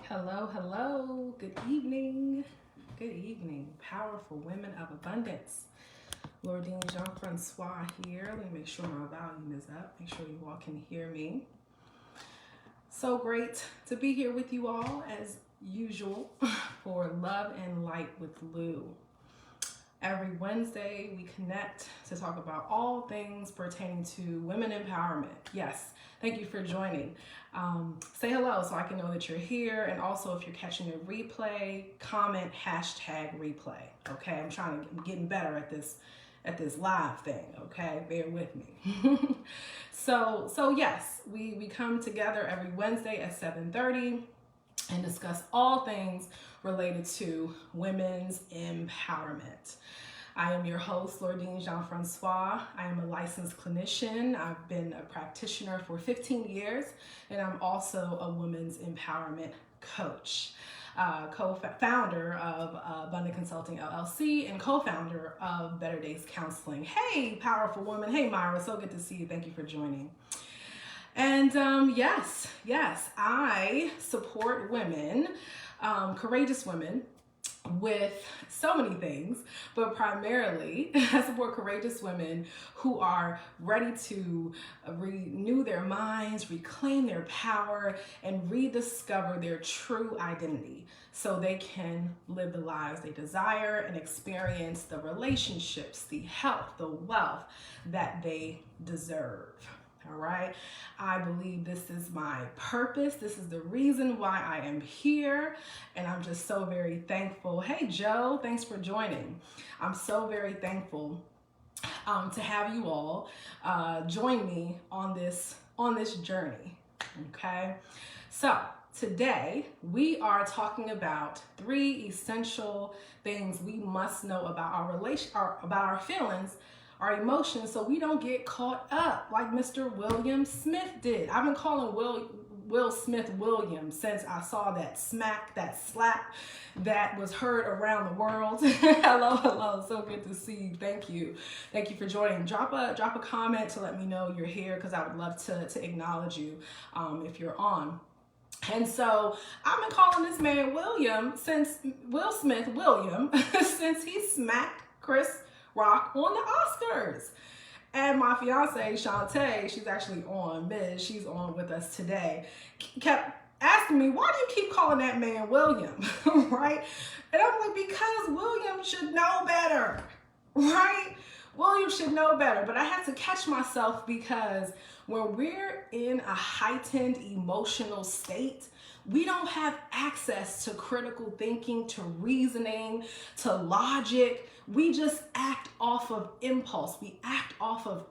Hello, hello. Good evening. Good evening. Powerful women of abundance. Lordine Jean-Francois here. Let me make sure my volume is up. Make sure you all can hear me. So great to be here with you all as usual for Love and Light with Lou. Every Wednesday, we connect to talk about all things pertaining to women empowerment. Yes, thank you for joining. Say hello so I can know that you're here. And also, if you're catching a replay, comment #replay. Okay, I'm getting better at this live thing. Okay, bear with me. So yes, we come together every Wednesday at 7:30 and discuss all things related to women's empowerment. I am your host, Lordine Jean-Francois. I am a licensed clinician. I've been a practitioner for 15 years, and I'm also a women's empowerment coach. Co-founder of Abundant Consulting LLC and co-founder of Better Days Counseling. Hey, powerful woman. Hey, Myra, so good to see you. Thank you for joining. And yes, I support women, courageous women, with so many things, but primarily I support courageous women who are ready to renew their minds, reclaim their power, and rediscover their true identity so they can live the lives they desire and experience the relationships, the health, the wealth that they deserve. All right. I believe this is my purpose. This is the reason why I am here. And I'm just so very thankful. Hey, Joe, thanks for joining. I'm so very thankful to have you all join me on this journey. Okay. So today we are talking about 3 essential things we must know about about our feelings, our emotions, so we don't get caught up like Mr. William Smith did. I've been calling Will Smith William since I saw that slap that was heard around the world. hello, so good to see you. Thank you for joining. Drop a comment to let me know you're here, because I would love to acknowledge you if you're on. And so I've been calling this man Will Smith William since he smacked Chris Rock on the Oscars. And my fiance Shantae, she's actually on, she's on with us today, kept asking me, why do you keep calling that man William? Right? And I'm like, because William should know better, right? William should know better. But I had to catch myself, because when we're in a heightened emotional state, we don't have access to critical thinking, to reasoning, to logic. We just act off of impulse. We act off of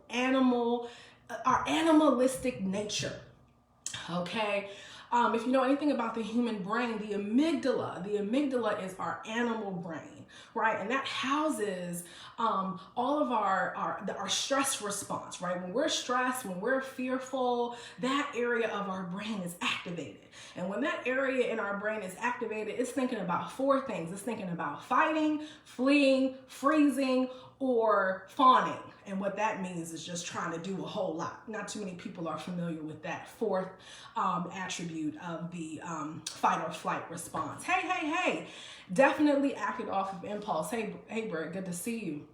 our animalistic nature. Okay? If you know anything about the human brain, the amygdala is our animal brain, right? And that houses all of our stress response, right? When we're stressed, when we're fearful, that area of our brain is activated. And when that area in our brain is activated, it's thinking about 4 things. It's thinking about fighting, fleeing, freezing, or fawning. And what that means is just trying to do a whole lot. Not too many people are familiar with that 4th attribute of the fight or flight response. Hey, definitely acted off of impulse. Hey, Brett, good to see you.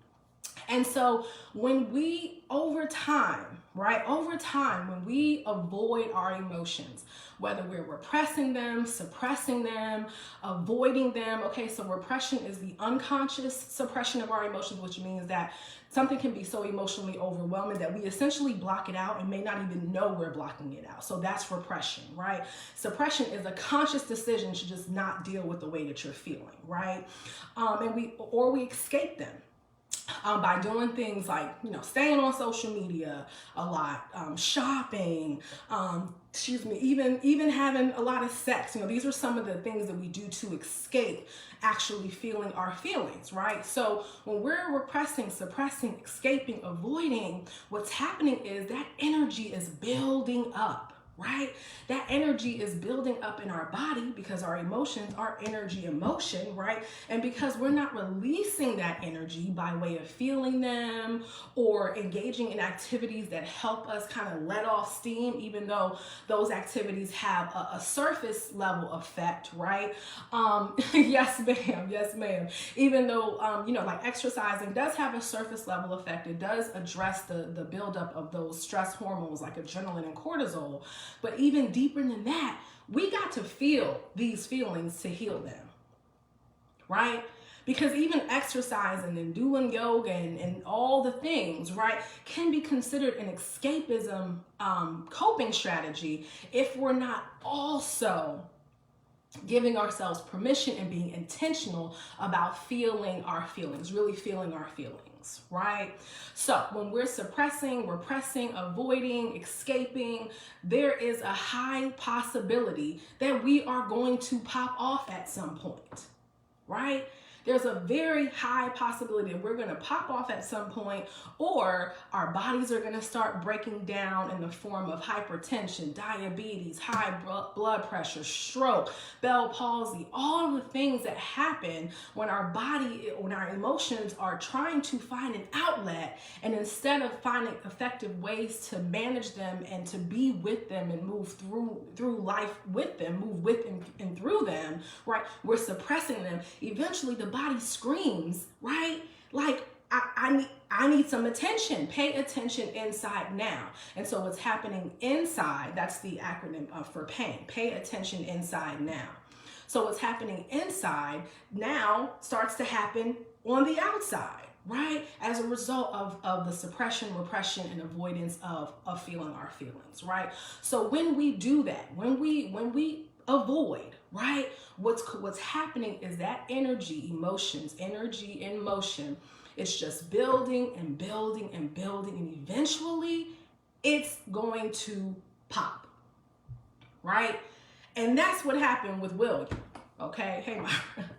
And so when we, over time, when we avoid our emotions, whether we're repressing them, suppressing them, avoiding them, okay, so repression is the unconscious suppression of our emotions, which means that something can be so emotionally overwhelming that we essentially block it out and may not even know we're blocking it out. So that's repression, right? Suppression is a conscious decision to just not deal with the way that you're feeling, right? And we escape them. By doing things like, staying on social media a lot, shopping, even having a lot of sex. These are some of the things that we do to escape actually feeling our feelings, right? So when we're repressing, suppressing, escaping, avoiding, what's happening is that energy is building up. right? That energy is building up in our body because our emotions are energy in motion, right? And because we're not releasing that energy by way of feeling them or engaging in activities that help us kind of let off steam, even though those activities have a surface level effect, right? Yes, ma'am. Yes, ma'am. Even though, like exercising does have a surface level effect, it does address the buildup of those stress hormones like adrenaline and cortisol. But even deeper than that, we got to feel these feelings to heal them, right? Because even exercising and doing yoga and all the things, right, can be considered an escapism coping strategy if we're not also giving ourselves permission and being intentional about feeling our feelings, really feeling our feelings, right? So when we're suppressing, repressing, avoiding, escaping, there is a high possibility that we are going to pop off at some point, right? There's a very high possibility that we're going to pop off at some point, or our bodies are going to start breaking down in the form of hypertension, diabetes, high blood pressure, stroke, Bell palsy, all of the things that happen when our body, when our emotions are trying to find an outlet, and instead of finding effective ways to manage them and to be with them and move through life with them, move with and through them, right? We're suppressing them. Eventually the body screams, right? Like, I need some attention. Pay attention inside now. And so what's happening inside, that's the acronym for PAIN. Pay attention inside now. So what's happening inside now starts to happen on the outside, right? As a result of the suppression, repression, and avoidance of feeling our feelings, right? So when we do that, when we avoid, right? What's happening is that energy, emotions, energy in motion, it's just building and building and building, and eventually it's going to pop, right? And that's what happened with William, okay? Hey, Myra.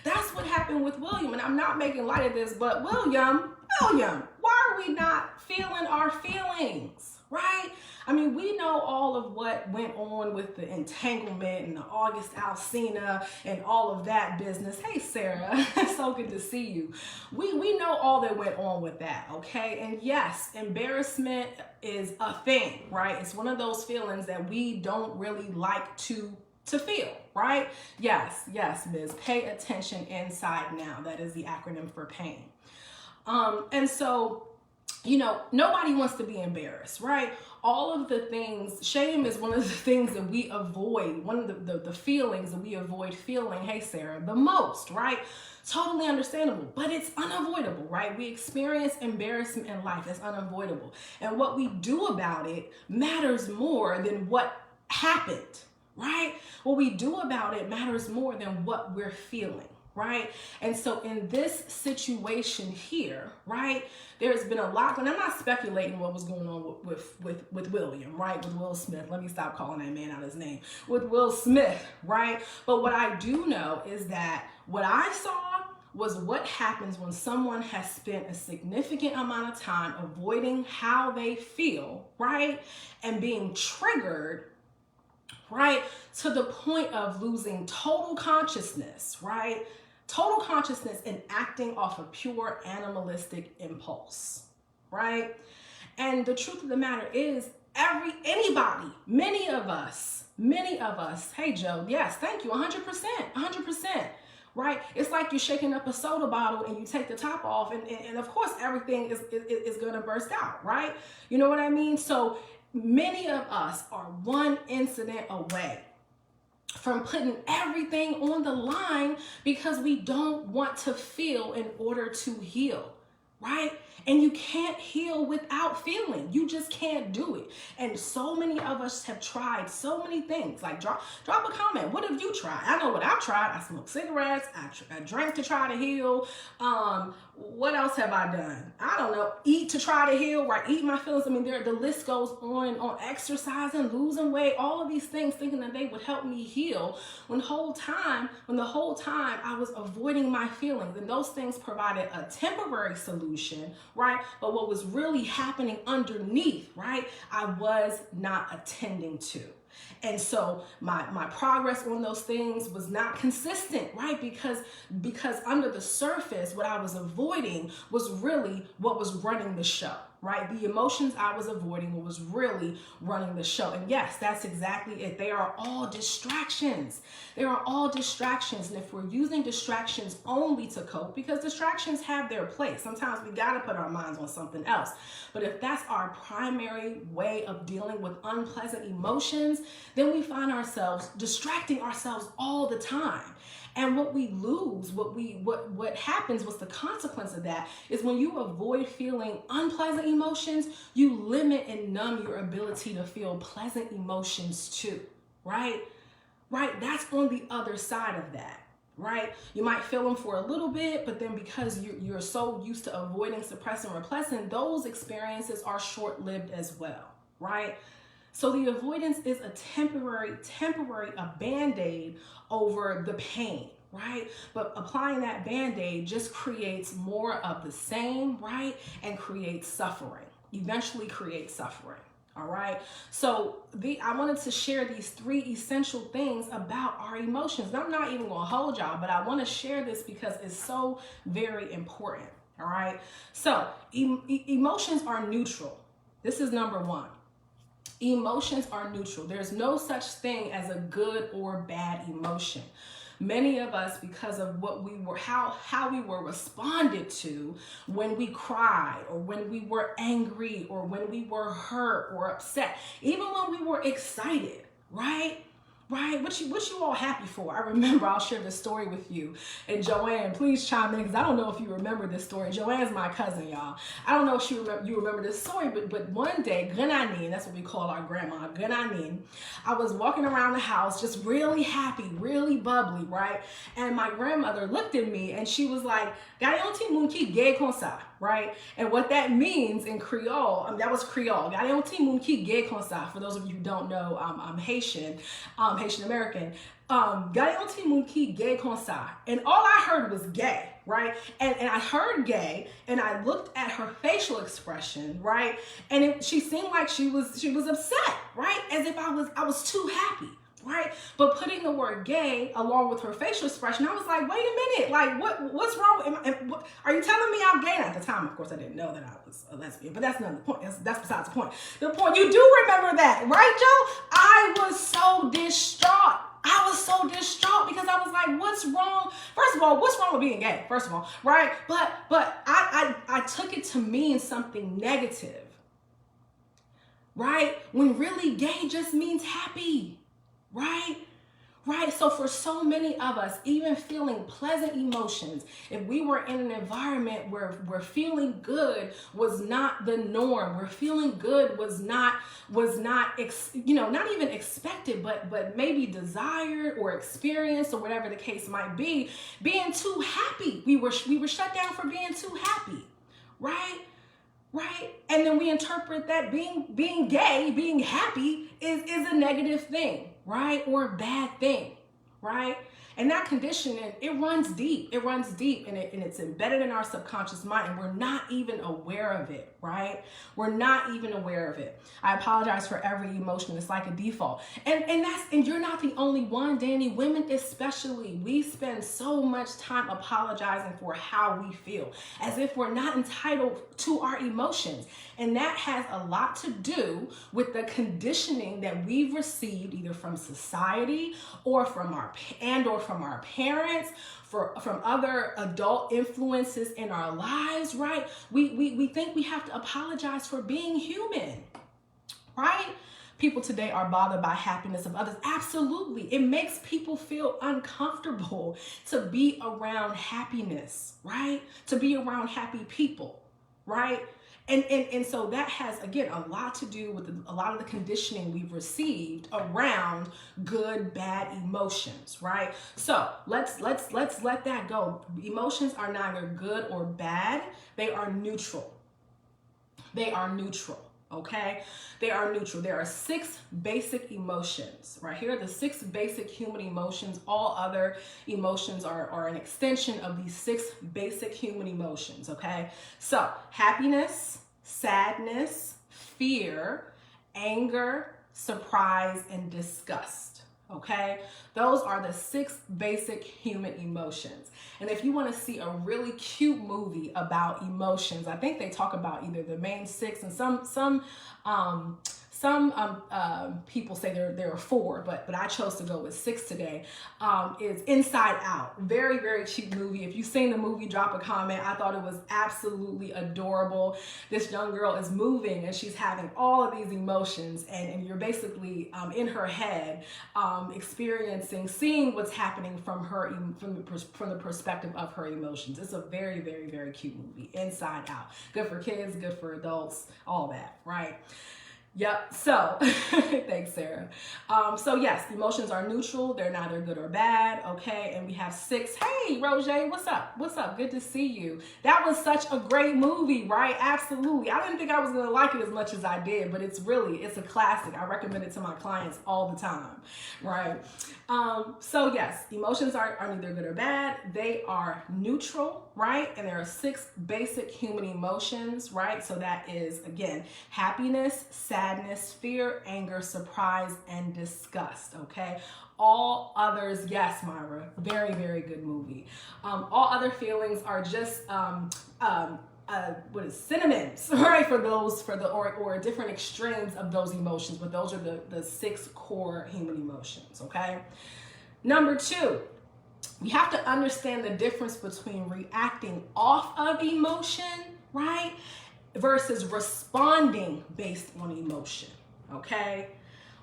That's what happened with William, and I'm not making light of this, but William, why are we not feeling our feelings, right? I mean, we know all of what went on with the entanglement and the August Alsina and all of that business. Hey, Sarah, so good to see you. We know all that went on with that, okay? And yes, embarrassment is a thing, right? It's one of those feelings that we don't really like to feel, right? Yes, Ms. Pay attention inside now. That is the acronym for PAIN. And so, nobody wants to be embarrassed, right? All of the things, shame is one of the things that we avoid, one of the feelings that we avoid feeling, hey, Sarah, the most, right? Totally understandable, but it's unavoidable, right? We experience embarrassment in life. It's unavoidable. And what we do about it matters more than what happened, right? What we do about it matters more than what we're feeling, right? And so in this situation here, right, there's been a lot, and I'm not speculating what was going on with William, right, with Will Smith. Let me stop calling that man out his name. With Will Smith, right? But what I do know is that what I saw was what happens when someone has spent a significant amount of time avoiding how they feel, right, and being triggered, right, to the point of losing total consciousness, right? Total consciousness and acting off of pure animalistic impulse, right? And the truth of the matter is, anybody, many of us, hey Joe, yes, thank you, 100%, right? It's like you're shaking up a soda bottle and you take the top off and of course everything is gonna burst out, right? You know what I mean? So many of us are one incident away from putting everything on the line because we don't want to feel in order to heal, right? And you can't heal without feeling. You just can't do it. And so many of us have tried so many things. Like drop a comment. What have you tried? I know what I've tried. I smoked cigarettes. I drank to try to heal. What else have I done? I don't know. Eat to try to heal, right? Eat my feelings. I mean, the list goes on exercising, losing weight, all of these things, thinking that they would help me heal. When the whole time I was avoiding my feelings, and those things provided a temporary solution, right? But what was really happening underneath, right, I was not attending to. And so my progress on those things was not consistent, right? Because under the surface, what I was avoiding was really what was running the show, right? The emotions I was avoiding was really running the show. And yes, that's exactly it. They are all distractions. They are all distractions. And if we're using distractions only to cope, because distractions have their place, sometimes we got to put our minds on something else. But if that's our primary way of dealing with unpleasant emotions, then we find ourselves distracting ourselves all the time. And what we lose, what happens, what's the consequence of that, is when you avoid feeling unpleasant emotions, you limit and numb your ability to feel pleasant emotions too, right? Right? That's on the other side of that. Right? You might feel them for a little bit, but then because you're so used to avoiding, suppressing, repressing, those experiences are short-lived as well, right? So the avoidance is a temporary a Band-Aid over the pain, right? But applying that Band-Aid just creates more of the same, right? And creates suffering, eventually creates suffering. All right. So I wanted to share these 3 essential things about our emotions. I'm not even going to hold y'all, but I want to share this because it's so very important. All right. So emotions are neutral. This is number 1. Emotions are neutral. There's no such thing as a good or bad emotion. Many of us, because of what we were, how we were responded to when we cried, or when we were angry, or when we were hurt or upset, even when we were excited, right? Right? What you all happy for? I remember, I'll share this story with you. And Joanne, please chime in, because I don't know if you remember this story. Joanne's my cousin, y'all. I don't know if you remember this story, but one day, Gananin, that's what we call our grandma, Gananin, I was walking around the house just really happy, really bubbly, right? And my grandmother looked at me and she was like, "Gayonti munki gay konsa," right? And what that means in Creole, that was Creole. Gayonti munki gay konsa. For those of you who don't know, I'm Haitian. Haitian American, Gayonti munki gay konsa. And all I heard was gay, right? And I heard gay, and I looked at her facial expression, right? And she seemed like she was upset, right? As if I was too happy, right? But putting the word gay along with her facial expression, I was like, wait a minute, like what's wrong? Are you telling me I'm gay? And at the time, of course, I didn't know that I was a lesbian, but that's not the point. That's besides the point. The point, you do remember that, right, Joe? I was so distraught. Because I was like, what's wrong? First of all, what's wrong with being gay? First of all, right? But I took it to mean something negative, right? When really gay just means happy. Right? Right? So for so many of us, even feeling pleasant emotions, if we were in an environment where feeling good was not the norm, where feeling good was not not even expected, but maybe desired or experienced, or whatever the case might be, being too happy. We were shut down for being too happy. Right? Right? And then we interpret that being gay, being happy is a negative thing, right? Or a bad thing, right? And that conditioning, it runs deep. It runs deep, and it's embedded in our subconscious mind, and we're not even aware of it, right? We're not even aware of it. I apologize for every emotion. It's like a default. And you're not the only one, Danny. Women especially, we spend so much time apologizing for how we feel, as if we're not entitled to our emotions. And that has a lot to do with the conditioning that we've received, either from society or from our parents, from other adult influences in our lives, right? We think we have to apologize for being human, right? People today are bothered by happiness of others. Absolutely. It makes people feel uncomfortable to be around happiness, right? To be around happy people, right? And so that has, again, a lot to do with a lot of the conditioning we've received around good, bad emotions, right? So let's let that go. Emotions are neither good or bad. They are neutral. They are neutral. Okay, they are neutral. There are 6 basic emotions, right? Here are the 6 basic human emotions. All other emotions are an extension of these 6 basic human emotions, okay? So, happiness, sadness, fear, anger, surprise, and disgust. Okay, those are the 6 basic human emotions. And if you want to see a really cute movie about emotions, I think they talk about either the main 6 and some people say there are 4, but I chose to go with 6 today. Is Inside Out. Very, very cute movie. If you've seen the movie, drop a comment. I thought it was absolutely adorable. This young girl is moving and she's having all of these emotions, and you're basically in her head experiencing, seeing what's happening from the perspective of her emotions. It's a very, very, very cute movie. Inside Out. Good for kids, good for adults, all that, right? Yep. So thanks, Sarah. So yes, emotions are neutral. They're neither good or bad. Okay. And we have 6. Hey, Roger, what's up? What's up? Good to see you. That was such a great movie, right? Absolutely. I didn't think I was going to like it as much as I did, but it's a classic. I recommend it to my clients all the time, right? So yes, emotions are neither good or bad. They are neutral, right? And there are 6 basic human emotions, right? So that is, again, happiness, sadness, fear, anger, surprise, and disgust, okay? All others, yes, Myra, very, very good movie. All other feelings are just synonyms, right, or different extremes of those emotions, but those are the 6 core human emotions, okay? Number 2, we have to understand the difference between reacting off of emotion, right, versus responding based on emotion, okay?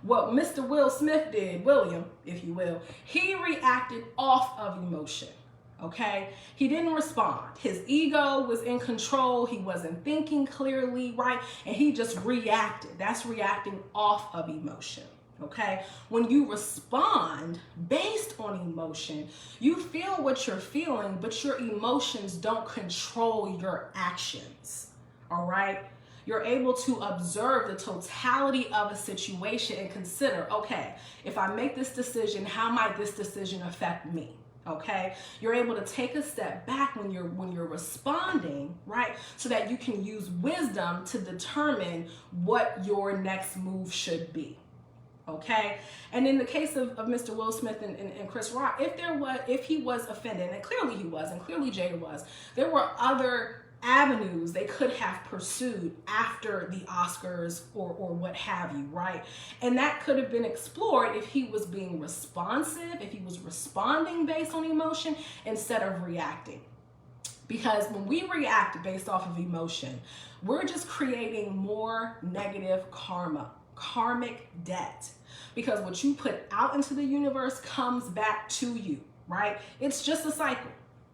What Mr. Will Smith did, William, if you will, he reacted off of emotion. Okay, he didn't respond. His ego was in control. He wasn't thinking clearly, right? And he just reacted. That's reacting off of emotion. Okay, when you respond based on emotion, you feel what you're feeling, but your emotions don't control your actions. All right, you're able to observe the totality of a situation and consider, okay, if I make this decision, how might this decision affect me? Okay, you're able to take a step back when you're responding, right? So that you can use wisdom to determine what your next move should be. Okay, and in the case of Mr. Will Smith and Chris Rock, if he was offended, and clearly he was, and clearly Jada was, there were other avenues they could have pursued after the Oscars or what have you, right? And that could have been explored if he was being responsive, if he was responding based on emotion instead of reacting. Because when we react based off of emotion, we're just creating more negative karmic debt. Because what you put out into the universe comes back to you, right? It's just a cycle.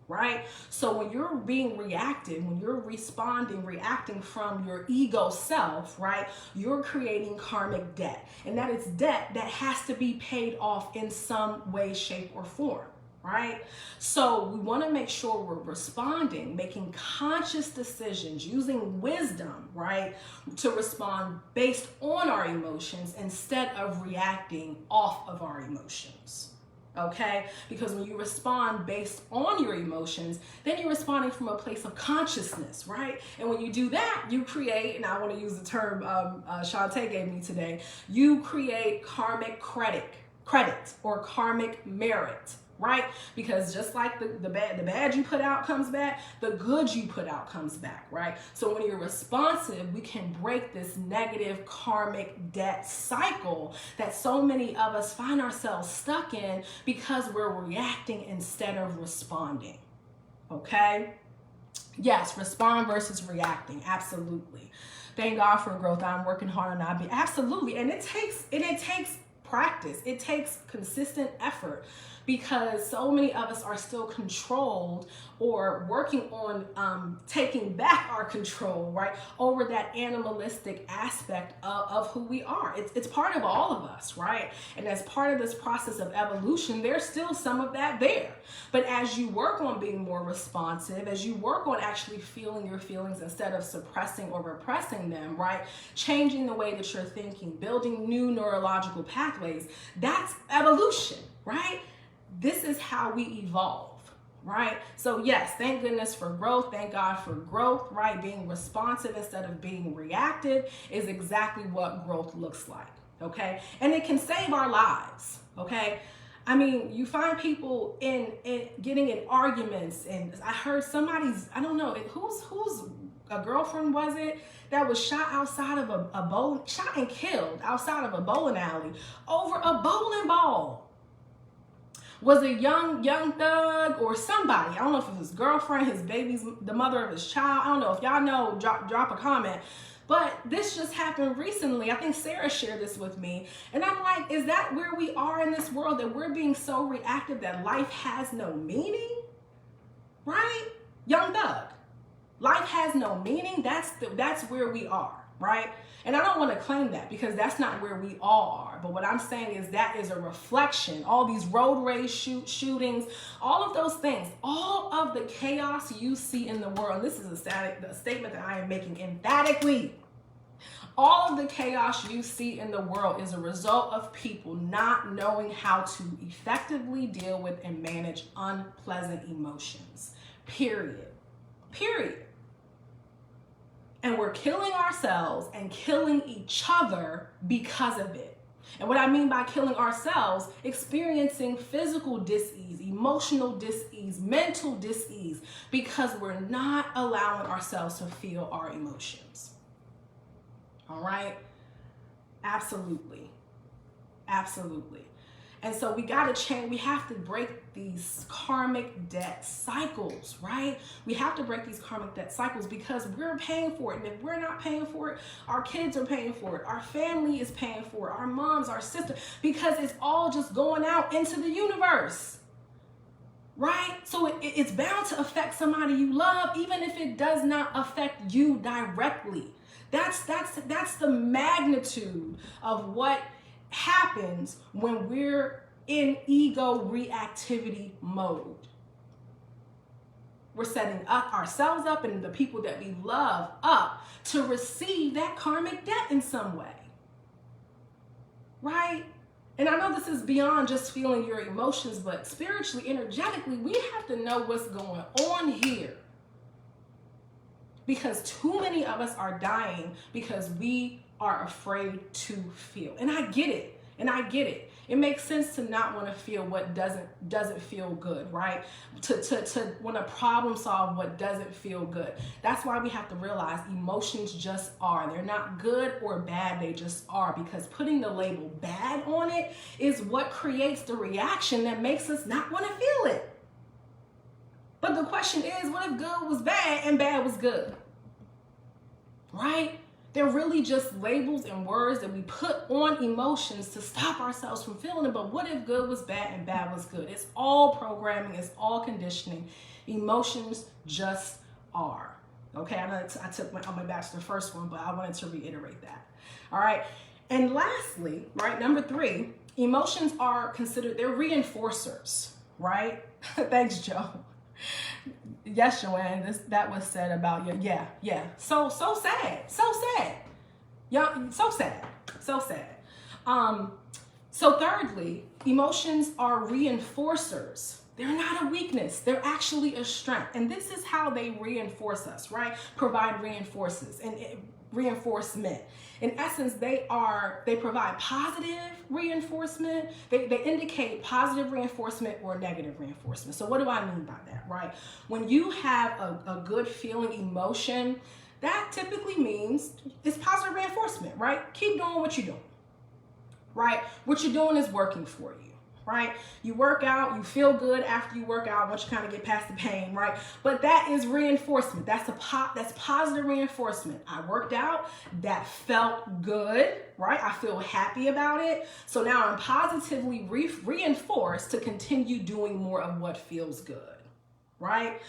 Right? So when you're being reactive, when you're reacting from your ego self, right, you're creating karmic debt. And that is debt that has to be paid off in some way, shape, or form. Right? So we want to make sure we're responding, making conscious decisions, using wisdom, right, to respond based on our emotions instead of reacting off of our emotions. Okay, because when you respond based on your emotions, then you're responding from a place of consciousness, right? And when you do that, you create, and I want to use the term Shantae gave me today, you create karmic credit or karmic merit, right? Because just like the bad you put out comes back, the good you put out comes back, right? So when you're responsive, we can break this negative karmic debt cycle that so many of us find ourselves stuck in because we're reacting instead of responding. Okay? Yes, respond versus reacting. Absolutely. Thank God for growth. I'm working hard on that. Absolutely. And it takes practice. It takes consistent effort because so many of us are still controlled or working on taking back our control, right, over that animalistic aspect of who we are. It's part of all of us, right? And as part of this process of evolution, there's still some of that there. But as you work on being more responsive, as you work on actually feeling your feelings instead of suppressing or repressing them, right, changing the way that you're thinking, building new neurological pathways, that's evolution, right? This is how we evolve, right? So yes, thank goodness for growth. Thank God for growth, right? Being responsive instead of being reactive is exactly what growth looks like, okay? And it can save our lives, okay? I mean, you find people in getting in arguments, and I heard somebody's, I don't know, whose a girlfriend was it that was shot outside of shot and killed outside of a bowling alley over a bowling ball. Was a young thug or somebody, I don't know if it was his girlfriend, his baby's, the mother of his child, I don't know. If y'all know, drop a comment. But this just happened recently. I think Sarah shared this with me. And I'm like, is that where we are in this world, that we're being so reactive that life has no meaning? Right? Young thug. Life has no meaning. That's where we are, right? And I don't want to claim that because that's not where we all are. But what I'm saying is that is a reflection. All these road rage shootings, all of those things, all of the chaos you see in the world. This is a statement that I am making emphatically. All of the chaos you see in the world is a result of people not knowing how to effectively deal with and manage unpleasant emotions. Period. And we're killing ourselves and killing each other because of it. And what I mean by killing ourselves, experiencing physical dis-ease, emotional dis-ease, mental dis-ease, because we're not allowing ourselves to feel our emotions. All right? Absolutely. Absolutely. And so we got to change. We have to break these karmic debt cycles, right? We have to break these karmic debt cycles because we're paying for it. And if we're not paying for it, our kids are paying for it. Our family is paying for it. Our moms, our sisters, because it's all just going out into the universe, right? So it's bound to affect somebody you love, even if it does not affect you directly. That's the magnitude of what happens when we're in ego reactivity mode. We're setting ourselves up and the people that we love up to receive that karmic debt in some way, right? And I know this is beyond just feeling your emotions, but spiritually, energetically, we have to know what's going on here. Because too many of us are dying because we are afraid to feel. And I get it. It makes sense to not want to feel what doesn't feel good, right? To want to problem solve what doesn't feel good. That's why we have to realize emotions just are. They're not good or bad, they just are. Because putting the label bad on it is what creates the reaction that makes us not want to feel it. But the question is, what if good was bad and bad was good? Right? They're really just labels and words that we put on emotions to stop ourselves from feeling it. But what if good was bad and bad was good? It's all programming. It's all conditioning. Emotions just are. Okay, I took my back to the first one, but I wanted to reiterate that. All right. And lastly, right, number 3, emotions are considered, they're reinforcers, right? Thanks, Joe. Yes, Joanne, that was said about you. Yeah. So sad. Yeah, so sad. So thirdly, emotions are reinforcers. They're not a weakness. They're actually a strength. And this is how they reinforce us, right? Provide reinforcement. In essence, they provide positive reinforcement. They indicate positive reinforcement or negative reinforcement. So what do I mean by that, right? When you have a good feeling emotion, that typically means it's positive reinforcement, right? Keep doing what you're doing, right? What you're doing is working for you, right? You work out, you feel good after you work out once you kind of get past the pain, right? But that is reinforcement. That's positive reinforcement. I worked out, that felt good, right? I feel happy about it. So now I'm positively reinforced to continue doing more of what feels good, right?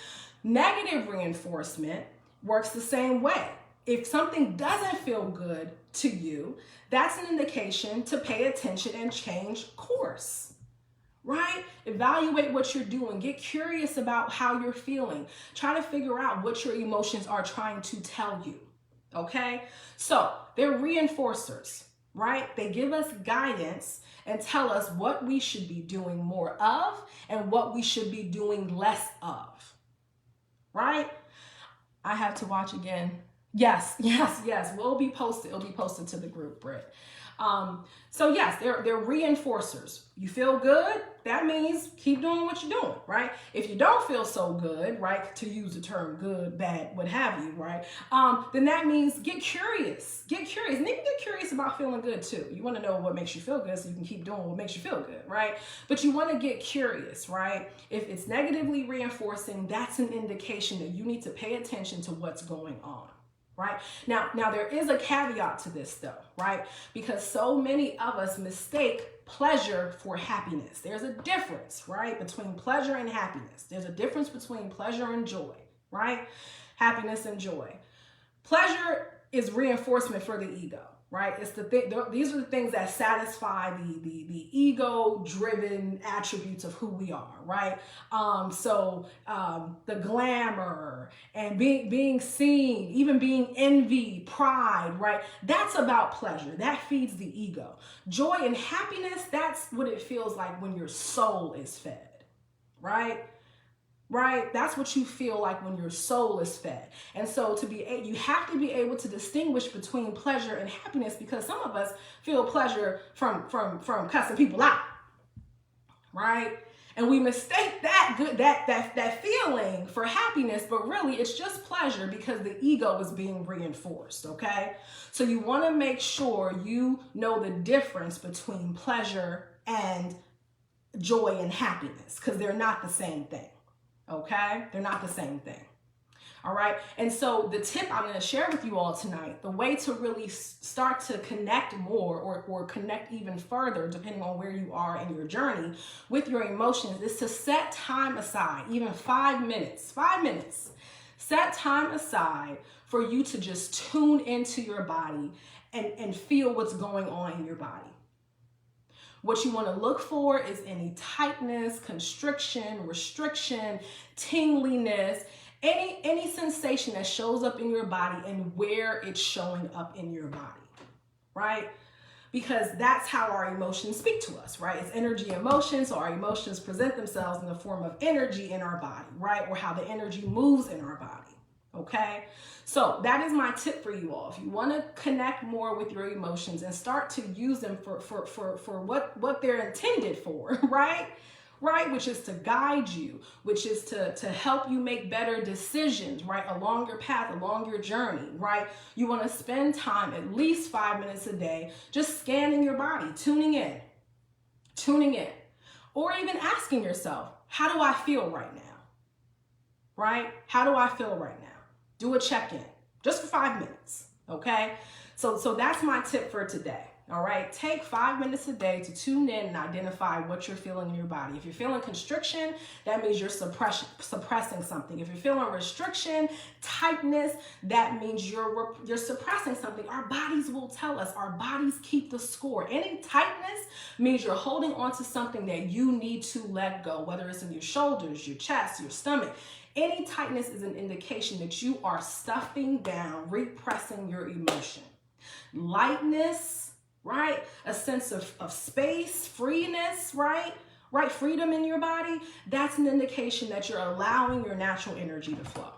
Negative reinforcement works the same way. If something doesn't feel good to you, that's an indication to pay attention and change course, right? Evaluate what you're doing. Get curious about how you're feeling. Try to figure out what your emotions are trying to tell you, okay? So they're reinforcers, right? They give us guidance and tell us what we should be doing more of and what we should be doing less of, right? I have to watch again. Yes. It'll be posted to the group, Britt. So yes, they're reinforcers. You feel good, that means keep doing what you're doing, right? If you don't feel so good, right, to use the term good, bad, what have you, right, then that means get curious, and even get curious about feeling good too. You want to know what makes you feel good so you can keep doing what makes you feel good, right? But you want to get curious, right? If it's negatively reinforcing, that's an indication that you need to pay attention to what's going on. Right? Now there is a caveat to this though, right? Because so many of us mistake pleasure for happiness. There's a difference, right? Between pleasure and happiness. There's a difference between pleasure and joy, right? Happiness and joy. Pleasure is reinforcement for the ego, right? It's these are the things that satisfy the ego-driven attributes of who we are, right? The glamour and being seen, even being envy, pride, right? That's about pleasure. That feeds the ego. Joy and happiness, that's what it feels like when your soul is fed, right? Right? That's what you feel like when your soul is fed. And so you have to be able to distinguish between pleasure and happiness, because some of us feel pleasure from cussing people out, right? And we mistake that feeling for happiness, but really it's just pleasure because the ego is being reinforced, okay? So you want to make sure you know the difference between pleasure and joy and happiness, because they're not the same thing. Okay? They're not the same thing. All right? And so the tip I'm going to share with you all tonight, the way to really start to connect more or connect even further, depending on where you are in your journey with your emotions, is to set time aside, even 5 minutes. 5 minutes. Set time aside for you to just tune into your body and feel what's going on in your body. What you want to look for is any tightness, constriction, restriction, tingliness, any sensation that shows up in your body and where it's showing up in your body, right? Because that's how our emotions speak to us, right? It's energy emotions, so our emotions present themselves in the form of energy in our body, right? Or how the energy moves in our body, okay? So that is my tip for you all. If you want to connect more with your emotions and start to use them for what they're intended for, right? Right, which is to guide you, which is to help you make better decisions, right, along your path, along your journey, right? You want to spend time, at least 5 minutes a day, just scanning your body, tuning in, or even asking yourself, how do I feel right now? Right? How do I feel right now? Do a check-in, just for 5 minutes, okay? So that's my tip for today, all right? Take 5 minutes a day to tune in and identify what you're feeling in your body. If you're feeling constriction, that means you're suppressing something. If you're feeling restriction, tightness, that means you're suppressing something. Our bodies will tell us. Our bodies keep the score. Any tightness means you're holding on to something that you need to let go, whether it's in your shoulders, your chest, your stomach. Any tightness is an indication that you are stuffing down, repressing your emotion. Lightness, right? A sense of space, freeness, right? Right? Freedom in your body. That's an indication that you're allowing your natural energy to flow.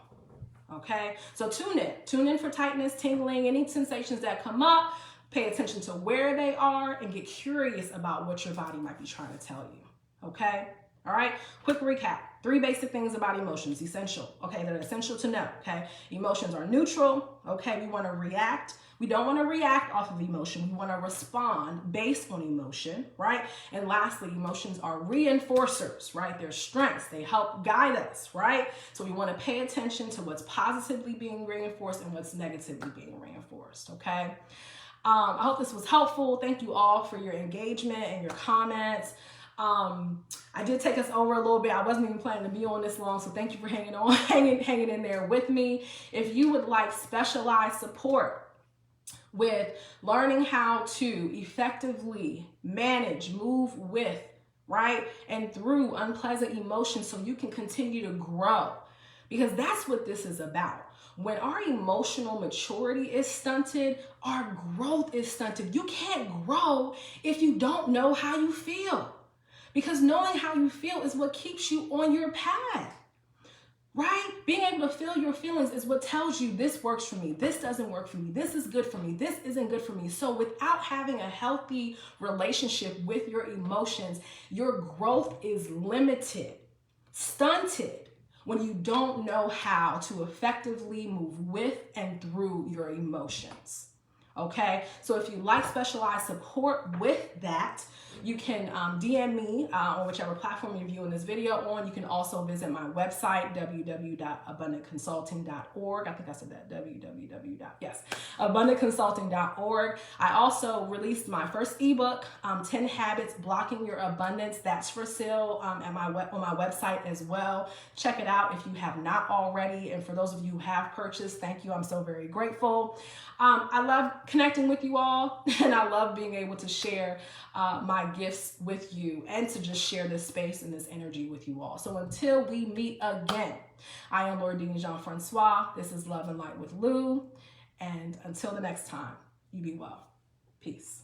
Okay? So tune in. Tune in for tightness, tingling, any sensations that come up. Pay attention to where they are and get curious about what your body might be trying to tell you. Okay? All right, quick recap. 3 basic things about emotions, essential, okay, that are essential to know, okay? Emotions are neutral, okay? We want to react. We don't want to react off of emotion. We want to respond based on emotion, right? And lastly, emotions are reinforcers, right? They're strengths. They help guide us, right? So we want to pay attention to what's positively being reinforced and what's negatively being reinforced, okay? I hope this was helpful. Thank you all for your engagement and your comments. I did take us over a little bit. I wasn't even planning to be on this long, so thank you for hanging on, hanging in there with me. If you would like specialized support with learning how to effectively manage, move with, right, and through unpleasant emotions so you can continue to grow, because that's what this is about. When our emotional maturity is stunted, our growth is stunted. You can't grow if you don't know how you feel. Because knowing how you feel is what keeps you on your path, right? Being able to feel your feelings is what tells you this works for me, this doesn't work for me, this is good for me, this isn't good for me. So without having a healthy relationship with your emotions, your growth is limited, stunted, when you don't know how to effectively move with and through your emotions. Okay, so if you like specialized support with that, you can DM me on whichever platform you're viewing this video on. You can also visit my website, www.abundantconsulting.org. I think I said that, abundantconsulting.org. I also released my first ebook, 10 Habits Blocking Your Abundance. That's for sale on my website as well. Check it out if you have not already. And for those of you who have purchased, thank you. I'm so very grateful. I love connecting with you all, and I love being able to share my gifts with you and to just share this space and this energy with you all. So until we meet again, I am Lordine Jean-Francois. This is Love and Light with Lou. And until the next time, you be well. Peace.